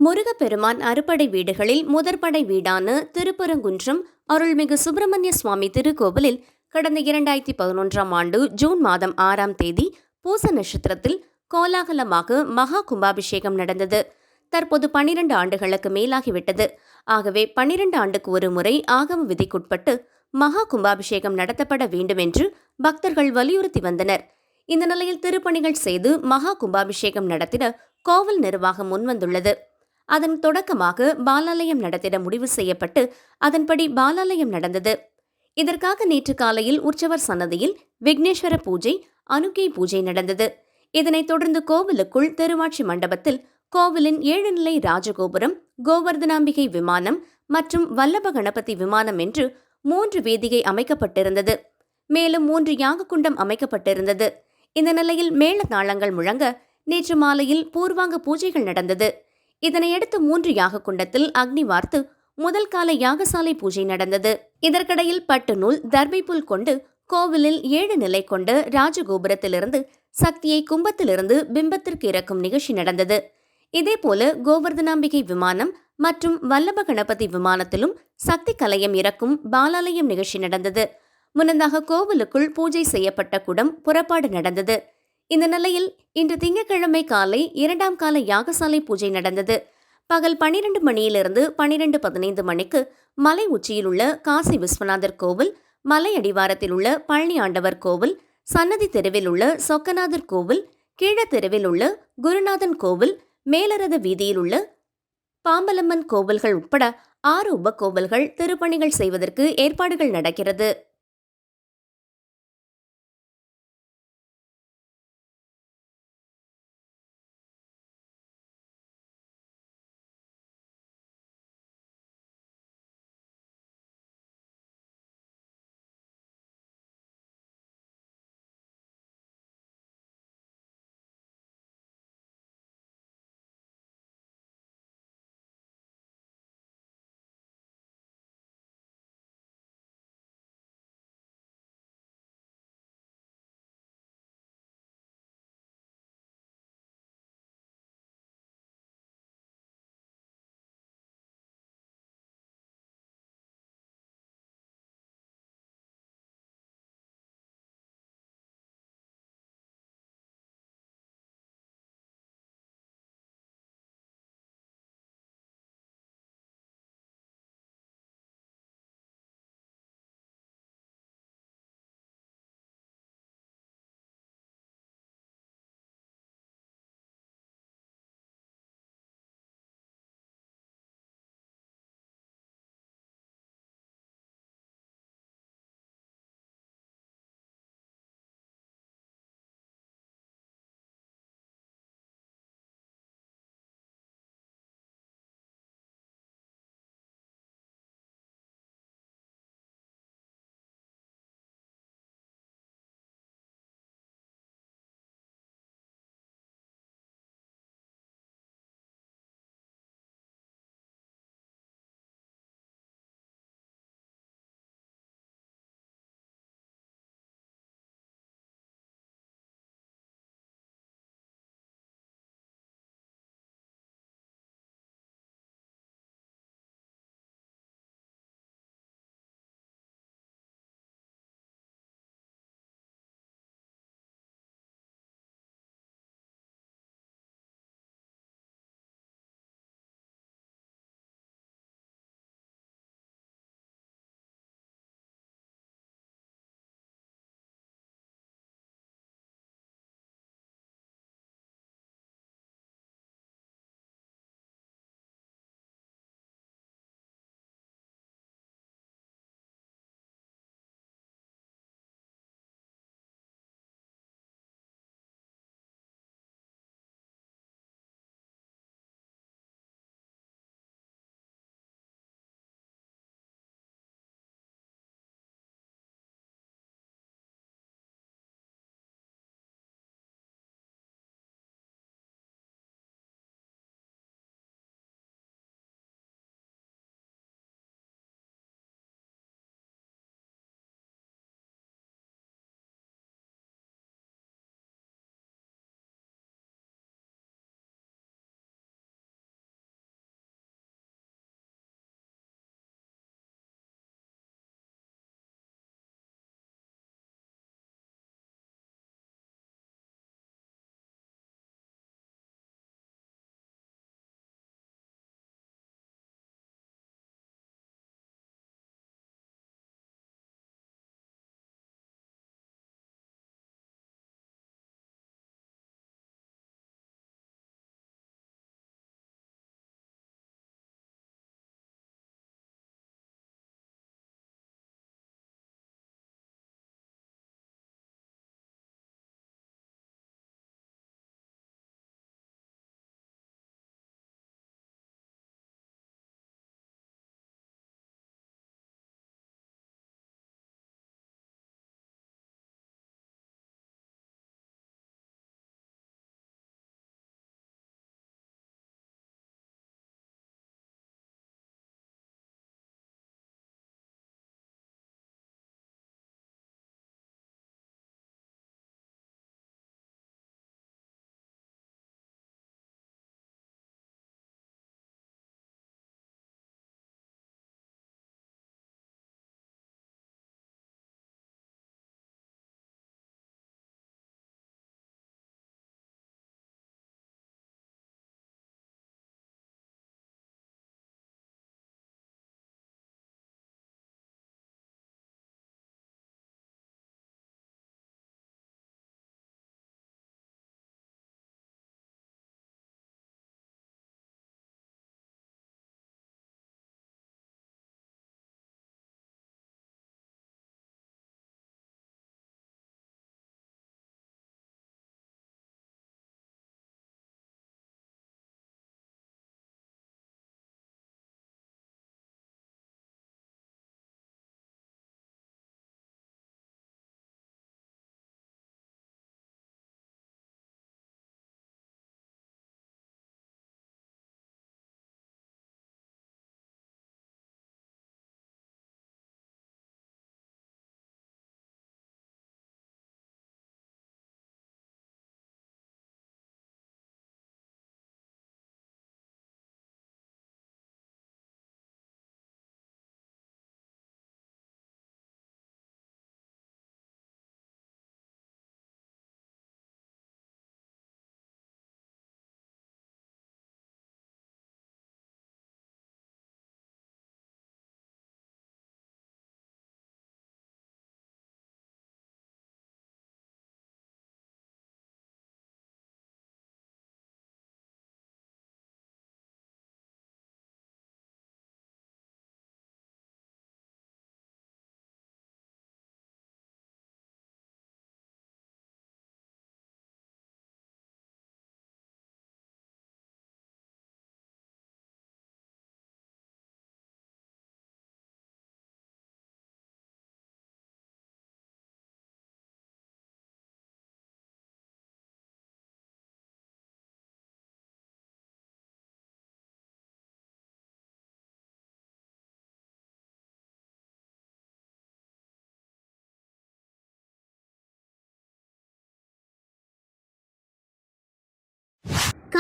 முருகப்பெருமான் அறுபடை வீடுகளில் முதற்படை வீடான திருப்பரங்குன்றம் அருள்மிகு சுப்பிரமணிய சுவாமி திருக்கோவிலில் கடந்த 2011ஆம் ஆண்டு ஜூன் மாதம் 6ஆம் தேதி பூச நட்சத்திரத்தில் கோலாகலமாக மகா கும்பாபிஷேகம் நடந்தது. தற்போது 12 ஆண்டுகளுக்கு மேலாகிவிட்டது. ஆகவே 12 ஆண்டுக்கு ஒரு முறை ஆகம விதிக்குட்பட்டு மகா கும்பாபிஷேகம் நடத்தப்பட வேண்டும் என்று பக்தர்கள் வலியுறுத்தி வந்தனர். இந்த நிலையில் திருப்பணிகள் செய்து மகா கும்பாபிஷேகம் நடத்திட கோவில் நிர்வாகம் முன்வந்துள்ளது. அதன் தொடக்கமாக பாலாலயம் நடத்திட முடிவு செய்யப்பட்டு அதன்படி பாலாலயம் நடந்தது. இதற்காக நேற்று காலையில் உற்சவர் சன்னதியில் விக்னேஸ்வர பூஜை, அனுக்கை பூஜை நடந்தது. இதனைத் தொடர்ந்து கோவிலுக்குள் திருவாட்சி மண்டபத்தில் கோவிலின் 7 நிலை ராஜகோபுரம், கோவர்தனாம்பிகை விமானம் மற்றும் வல்லப கணபதி விமானம் என்று 3 வேதிகை அமைக்கப்பட்டிருந்தது. மேலும் 3 யாகக்குண்டம் அமைக்கப்பட்டிருந்தது. இந்த நிலையில் மேள தாளங்கள் முழங்க நேற்று மாலையில் பூர்வாங்க பூஜைகள் நடந்தது. இதனையடுத்து 3 யாகக்குண்டத்தில் அக்னி வார்த்து முதல் கால யாகசாலை பூஜை நடந்தது. இதற்கிடையில் பட்டு நூல், தர்பைப்புல் கொண்டு கோவிலில் 7 நிலை கொண்ட ராஜகோபுரத்திலிருந்து சக்தியை கும்பத்திலிருந்து பிம்பத்திற்கு இறக்கும் நிகழ்ச்சி நடந்தது. இதேபோல கோவர்தனாம்பிகை விமானம் மற்றும் வல்லப கணபதி விமானத்திலும் சக்தி கலயம் இறக்கும் பாலாலயம் நிகழ்ச்சி நடந்தது. முன்னதாக கோவிலுக்குள் பூஜை செய்யப்பட்ட குடம் புறப்பாடு நடந்தது. இந்த நிலையில் இன்று திங்கட்கிழமை காலை 2ஆம் கால யாகசாலை பூஜை நடந்தது. பகல் 12 மணியிலிருந்து 12:15 மணிக்கு மலை உச்சியில் உள்ள காசி விஸ்வநாதர் கோவில், மலை அடிவாரத்தில் உள்ள பழனி ஆண்டவர் கோவில், சன்னதி தெருவில் உள்ள சொக்கநாதர் கோவில், கீழ தெருவில் உள்ள குருநாதன் கோவில், மேலரத வீதியில் உள்ள பாம்பலம்மன் கோவில்கள் உட்பட 6 உபகோவில்கள் திருப்பணிகள் செய்வதற்கு ஏற்பாடுகள் நடக்கிறது.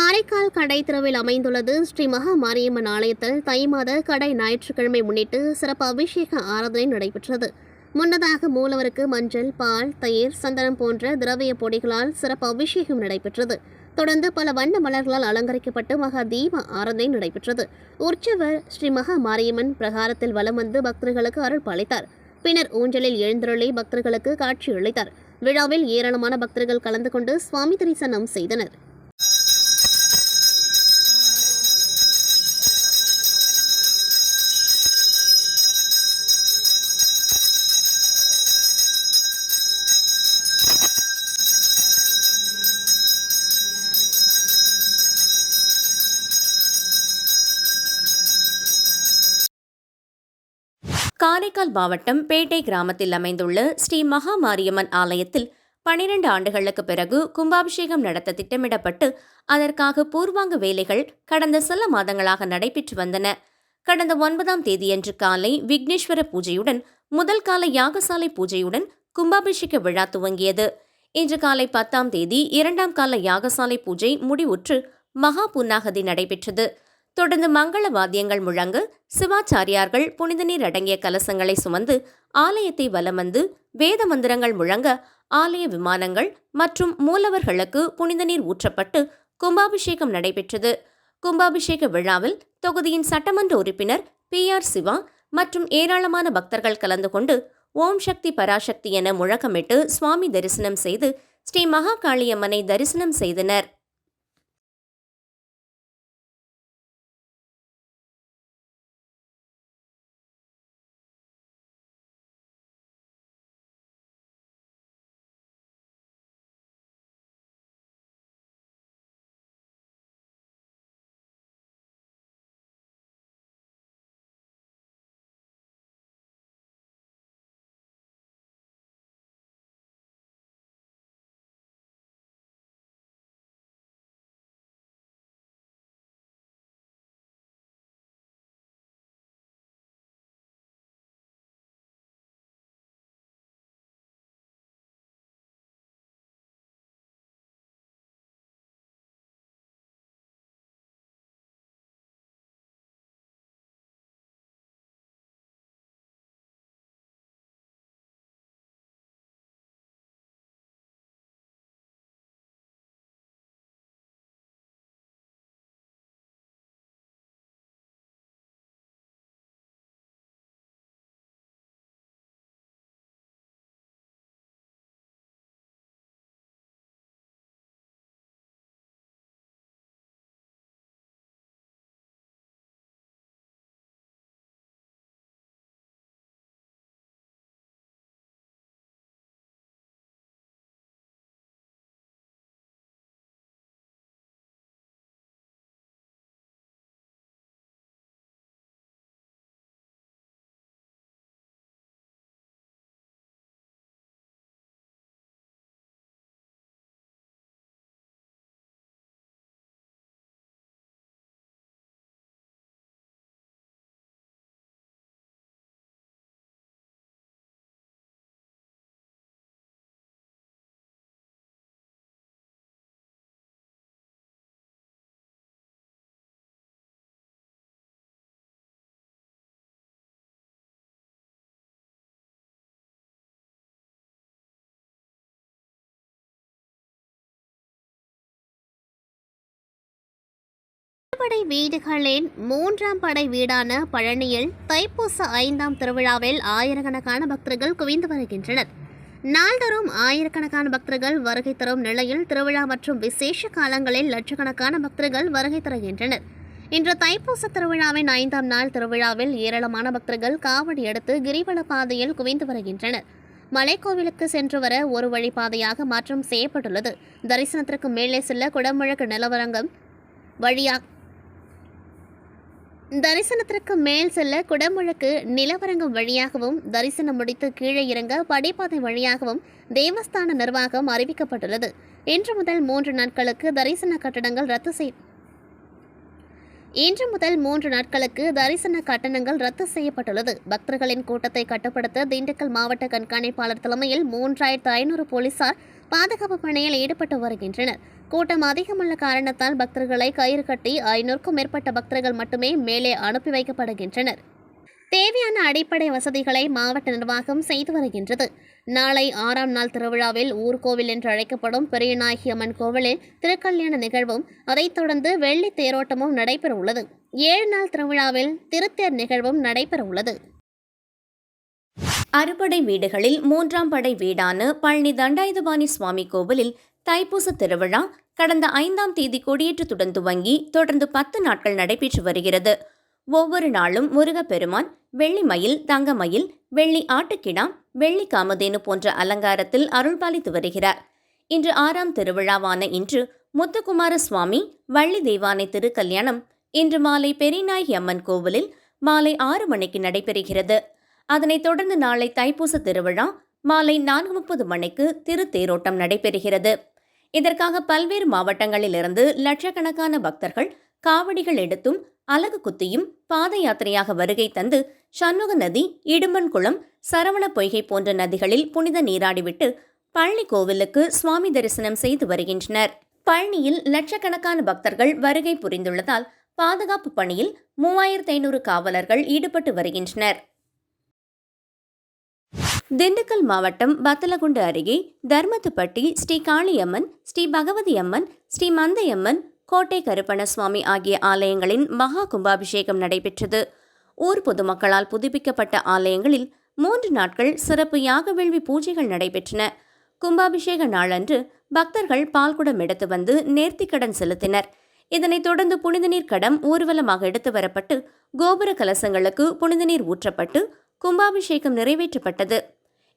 காரைக்கால் கடை தெருவில் அமைந்துள்ளது ஸ்ரீ மகா மாரியம்மன் ஆலயத்தில் தை மாத கடை ஞாயிற்றுக்கிழமை முன்னிட்டு சிறப்பு அபிஷேக ஆராதனை நடைபெற்றது. முன்னதாக மூலவருக்கு மஞ்சள், பால், தயிர், சந்தனம் போன்ற திரவிய பொடிகளால் சிறப்பு அபிஷேகம் நடைபெற்றது. தொடர்ந்து பல வண்ண மலர்களால் அலங்கரிக்கப்பட்டு மகா தீப ஆராதனை நடைபெற்றது. உற்சவர் ஸ்ரீ மகா மாரியம்மன் பிரகாரத்தில் வலம் வந்து பக்தர்களுக்கு அருள் பாலித்தார். பின்னர் ஊஞ்சலில் எழுந்தருளி பக்தர்களுக்கு காட்சியளித்தார். விழாவில் ஏராளமான பக்தர்கள் கலந்து கொண்டு சுவாமி தரிசனம் செய்தனர். காரைக்கால் மாவட்டம் பேட்டை கிராமத்தில் அமைந்துள்ள ஸ்ரீ மகா மாரியம்மன் ஆலயத்தில் 12 ஆண்டுகளுக்கு பிறகு கும்பாபிஷேகம் நடத்த திட்டமிடப்பட்டு அதற்காக பூர்வாங்க வேலைகள் கடந்த சில மாதங்களாக நடைபெற்று வந்தன. கடந்த 9ஆம் தேதியன்று காலை விக்னேஸ்வர பூஜையுடன் முதல் கால யாகசாலை பூஜையுடன் கும்பாபிஷேக விழா துவங்கியது. இன்று காலை 10ஆம் தேதி 2ஆம் கால யாகசாலை பூஜை முடிவுற்று மகா பூர்ணாகதி நடைபெற்றது. தொடர்ந்து மங்கள வாத்தியங்கள் முழங்க சிவாச்சாரியார்கள் புனித நீர் அடங்கிய கலசங்களை சுமந்து ஆலயத்தை வலம் வந்து வேத மந்திரங்கள் முழங்க ஆலய விமானங்கள் மற்றும் மூலவர்களுக்கு புனித நீர் ஊற்றப்பட்டு கும்பாபிஷேகம் நடைபெற்றது. கும்பாபிஷேக விழாவில் தொகுதியின் சட்டமன்ற உறுப்பினர் PR சிவா மற்றும் ஏராளமான பக்தர்கள் கலந்து கொண்டு ஓம் சக்தி பராசக்தி என முழக்கமிட்டு சுவாமி தரிசனம் செய்து ஸ்ரீ மகா காளியம்மனை தரிசனம் செய்தனர். படை வீடுகளின் 3ஆம் படை வீடான பழனியில் தைப்பூச 5ஆம் திருவிழாவில் ஆயிரக்கணக்கான பக்தர்கள் குவிந்து வருகின்றனர். நாள்தோறும் ஆயிரக்கணக்கான பக்தர்கள் வருகை தரும் நிலையில் திருவிழா மற்றும் விசேஷ காலங்களில் லட்சக்கணக்கான பக்தர்கள் வருகை தருகின்றனர். இன்று தைப்பூச திருவிழாவின் 5ஆம் நாள் திருவிழாவில் ஏராளமான பக்தர்கள் காவடி எடுத்து கிரிவல பாதையில் குவிந்து வருகின்றனர். மலைக்கோவிலுக்கு சென்று வர ஒரு வழி பாதையாக மாற்றம் செய்யப்பட்டுள்ளது. தரிசனத்திற்கு மேலே செல்ல குடமுழக்கு நிலவரங்கம் வழியாக தரிசனத்திற்கு மேல் செல்ல குடமுழக்கு நிலவரங்கம் வழியாகவும் தரிசனம் முடித்து கீழே இறங்க படிப்பாதை வழியாகவும் தேவஸ்தான நிர்வாகம் அறிவிக்கப்பட்டுள்ளது. இன்று முதல் 3 நாட்களுக்கு தரிசன கட்டணங்கள் ரத்து செய்யப்பட்டுள்ளது. பக்தர்களின் கூட்டத்தை கட்டுப்படுத்த திண்டுக்கல் மாவட்ட கண்காணிப்பாளர் தலைமையில் 3500 போலீசார் பாதுகாப்பு பணியில் ஈடுபட்டு வருகின்றனர். கூட்டம் அதிகமுள்ள காரணத்தால் பக்தர்களை கயிறு கட்டி 500க்கும் மேற்பட்ட பக்தர்கள் மட்டுமே மேலே அனுப்பி வைக்கப்படுகின்றனர். தேவையான அடிப்படை வசதிகளை மாவட்ட நிர்வாகம் செய்து வருகின்றது. நாளை 6ஆம் நாள் திருவிழாவில் ஊர்கோவில் என்று அழைக்கப்படும் பெரியநாயகி அம்மன் கோவிலில் திருக்கல்யாண நிகழ்வும் அதைத் தொடர்ந்து வெள்ளி தேரோட்டமும் நடைபெற உள்ளது. 7 நாள் திருவிழாவில் திருத்தேர் நிகழ்வும் நடைபெற உள்ளது. அறுபடை வீடுகளில் 3ஆம் படை வீடான பழனி தண்டாயுதபாணி சுவாமி கோவிலில் தைப்பூச திருவிழா கடந்த 5ஆம் தேதி கொடியேற்றத்துடன் துவங்கி தொடர்ந்து 10 நாட்கள் நடைபெற்று வருகிறது. ஒவ்வொரு நாளும் முருகப்பெருமான் வெள்ளி மயில், தங்க மயில், வெள்ளி ஆட்டுக்கிடா, வெள்ளி காமதேனு போன்ற அலங்காரத்தில் அருள்பாலித்து வருகிறார். இன்று 6ஆம் திருவிழாவான இன்று முத்துக்குமார சுவாமி வள்ளி தெய்வானை திருக்கல்யாணம் இன்று மாலை பெரியநாயகி அம்மன் கோவிலில் மாலை 6 மணிக்கு நடைபெறுகிறது. அதனைத் தொடர்ந்து நாளை தைப்பூச திருவிழா மாலை 4:30 மணிக்கு திருத்தேரோட்டம் நடைபெறுகிறது. இதற்காக பல்வேறு மாவட்டங்களிலிருந்து லட்சக்கணக்கான பக்தர்கள் காவடிகள் எடுத்தும் அலகு குத்தியும் பாத யாத்திரையாக வருகை தந்து சண்முக நதி, இடும்பன்குளம், சரவண பொய்கை போன்ற நதிகளில் புனித நீராடிவிட்டு பழனி கோவிலுக்கு சுவாமி தரிசனம் செய்து வருகின்றனர். பழனியில் லட்சக்கணக்கான பக்தர்கள் வருகை புரிந்துள்ளதால் பாதுகாப்பு பணியில் 3500 காவலர்கள் ஈடுபட்டு வருகின்றனர். திண்டுக்கல் மாவட்டம் பத்தலகுண்டு அருகே தர்மத்துப்பட்டி ஸ்ரீ காளியம்மன், ஸ்ரீ பகவதி அம்மன், ஸ்ரீ மந்தையம்மன், கோட்டை கருப்பணசுவாமி ஆகிய ஆலயங்களின் மகா கும்பாபிஷேகம் நடைபெற்றது. ஊர் பொதுமக்களால் புதுப்பிக்கப்பட்ட ஆலயங்களில் 3 நாட்கள் சிறப்பு யாக வேள்வி பூஜைகள் நடைபெற்றன. கும்பாபிஷேக நாளன்று பக்தர்கள் பால்குடம் எடுத்து வந்து நேர்த்திக்கடன் செலுத்தினர். இதனைத் தொடர்ந்து புனித நீர் கடம் ஊர்வலமாக எடுத்து வரப்பட்டு கோபுர கலசங்களுக்கு புனித நீர் ஊற்றப்பட்டு கும்பாபிஷேகம் நிறைவேற்றப்பட்டது.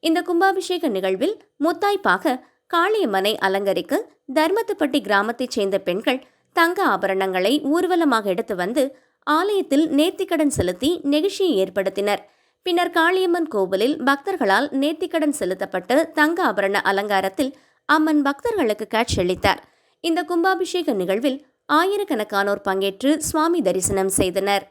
இந்த கும்பாபிஷேக நிகழ்வில் முத்தாய்ப்பாக காளியம்மனை அலங்கரிக்க தர்மத்துப்பட்டி கிராமத்தைச் சேர்ந்த பெண்கள் தங்க ஆபரணங்களை ஊர்வலமாக எடுத்து வந்து ஆலயத்தில் நேர்த்திக்கடன் செலுத்தி நெகிழ்ச்சியை ஏற்படுத்தினர். பின்னர் காளியம்மன் கோவிலில் பக்தர்களால் நேர்த்திக்கடன் செலுத்தப்பட்டு தங்க ஆபரண அலங்காரத்தில் அம்மன் பக்தர்களுக்கு காட்சியளித்தார். இந்த கும்பாபிஷேக நிகழ்வில் ஆயிரக்கணக்கானோர் பங்கேற்று சுவாமி தரிசனம் செய்தனர்.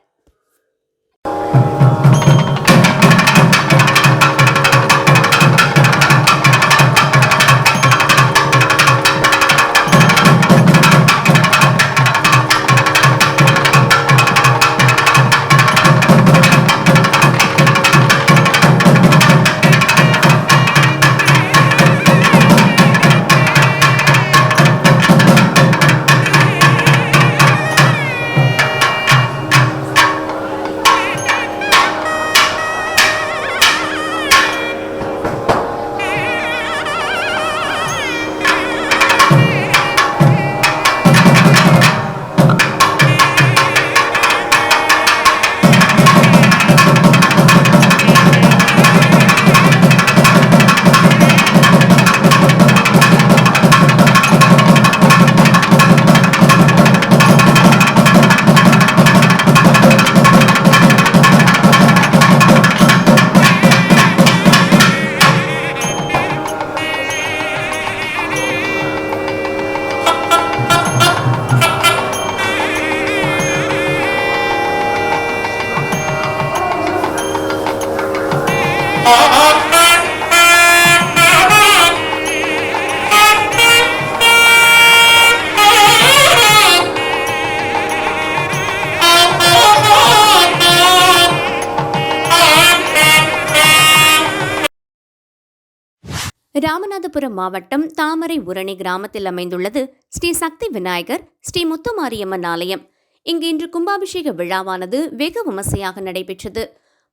ராமநாதபுரம் மாவட்டம் தாமரை உரணி கிராமத்தில் அமைந்துள்ளது ஸ்ரீ சக்தி விநாயகர், ஸ்ரீ முத்துமாரியம்மன் ஆலயம். இங்கு இன்று கும்பாபிஷேக விழாவானது வெகு விமர்சையாக நடைபெற்றது.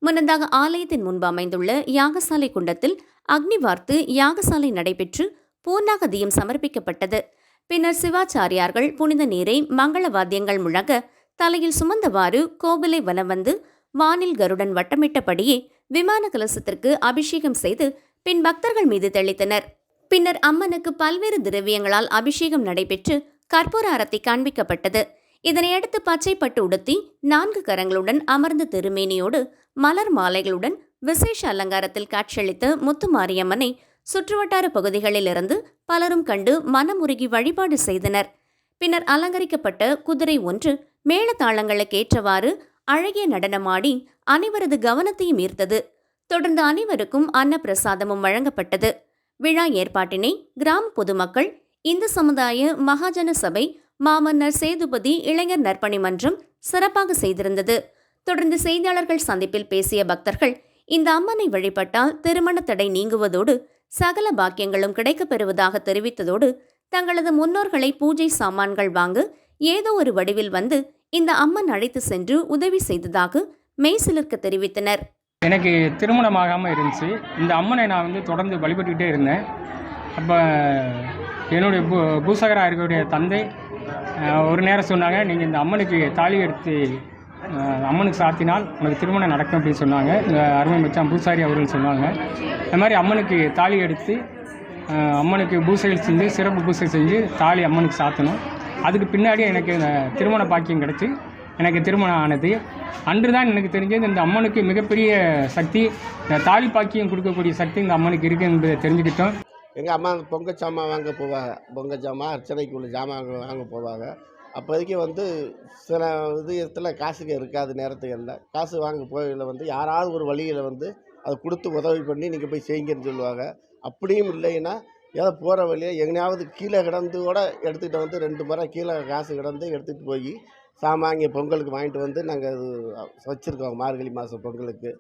முன்னதாக ஆலயத்தின் முன்பு அமைந்துள்ள யாகசாலை குண்டத்தில் அக்னி வார்த்து யாகசாலை நடைபெற்று பூர்ணாகதியும் சமர்ப்பிக்கப்பட்டது. பின்னர் சிவாச்சாரியார்கள் புனித நீரை மங்கள வாத்தியங்கள் முழங்க தலையில் சுமந்தவாறு கோவிலை வலம் வந்து வானில் கருடன் வட்டமிட்டபடியே விமான கலசத்திற்கு அபிஷேகம் செய்து பின் பக்தர்கள் மீது தெளித்தனர். பின்னர் அம்மனுக்கு பல்வேறு திரவியங்களால் அபிஷேகம் நடைபெற்று கற்பூர ஆரத்தி காண்பிக்கப்பட்டது. இதனையடுத்து பச்சை பட்டு உடுத்தி 4 கரங்களுடன் அமர்ந்த திருமேனியோடு மலர் மாலைகளுடன் விசேஷ அலங்காரத்தில் காட்சியளித்த முத்துமாரியம்மனை சுற்றுவட்டார பகுதிகளிலிருந்து பலரும் கண்டு மனமுருகி வழிபாடு செய்தனர். பின்னர் அலங்கரிக்கப்பட்ட குதிரை ஒன்று மேளதாளங்களுக்கு ஏற்றவாறு அழகிய நடனமாடி அனைவரது கவனத்தையும் ஈர்த்தது. தொடர்ந்து அனைவருக்கும் அன்னப்பிரசாதமும் வழங்கப்பட்டது. விழா ஏற்பாட்டினை கிராம பொதுமக்கள், இந்து சமுதாய மகாஜன சபை மாமன்னர் சேதுபதி இளைஞர் நற்பணி மன்றம் சிறப்பாக செய்திருந்தது. தொடர்ந்து செய்தியாளர்கள் சந்திப்பில் பேசிய பக்தர்கள் இந்த அம்மனை வழிபட்டால் திருமண தடை நீங்குவதோடு சகல பாக்கியங்களும் கிடைக்கப் பெறுவதாக தெரிவித்ததோடு தங்களது முன்னோர்களை பூஜை சாமான்கள் வாங்க ஏதோ ஒரு வடிவில் வந்து இந்த அம்மன் அழைத்து சென்று உதவி செய்ததாக மெய்சிலிர்க்க தெரிவித்தனர். எனக்கு திருமணமாகாமல் இருந்துச்சு. இந்த அம்மனை நான் தொடர்ந்து வழிபட்டுக்கிட்டே இருந்தேன். அப்போ என்னுடைய பூசகராக இருக்கக்கூடிய தந்தை ஒரு நேரம் சொன்னாங்க, நீங்கள் இந்த அம்மனுக்கு தாலி எடுத்து அம்மனுக்கு சாத்தினால் உனக்கு திருமணம் நடக்கும் அப்படின்னு சொன்னாங்க. அருமை மச்சான் பூசாரி அவர்கள் சொன்னாங்க. இந்த மாதிரி அம்மனுக்கு தாலி எடுத்து அம்மனுக்கு பூசைகள் செஞ்சு சிறப்பு பூசை செஞ்சு தாலி அம்மனுக்கு சாத்தணும். அதுக்கு பின்னாடி எனக்கு திருமண பாக்கியம் கிடச்சி எனக்கு திருமணம் ஆனது. அன்று தான் எனக்கு தெரிஞ்சது இந்த அம்மனுக்கு மிகப்பெரிய சக்தி, தாலி பாக்கியம் கொடுக்கக்கூடிய சக்தி இந்த அம்மனுக்கு இருக்குது என்பதை தெரிஞ்சுக்கிட்டோம். எங்கள் அம்மா பொங்கல் சாமான் வாங்க போவாங்க, பொங்கல் சாமான் அர்ச்சனைக்கு உள்ள சாமான் வாங்க போவாங்க. அப்போதைக்கு சில இடத்துல காசுக்கு இருக்காது, நேரத்துகளில் காசு வாங்க போகையில் யாராவது ஒரு வழியில் அதை கொடுத்து உதவி பண்ணி நீங்கள் போய் செய்யுங்கன்னு சொல்லுவாங்க. அப்படியும் இல்லைன்னா ஏதோ போகிற வழியை எங்கேயாவது கீழே கிடந்து கூட எடுத்துக்கிட்டு 2 முறை கீழே காசு கிடந்து எடுத்துகிட்டு போய் சாமான் இங்கே பொங்கலுக்கு வாங்கிட்டு நாங்கள் அது வச்சுருக்கோம். மார்கழி மாதம் பொங்கலுக்கு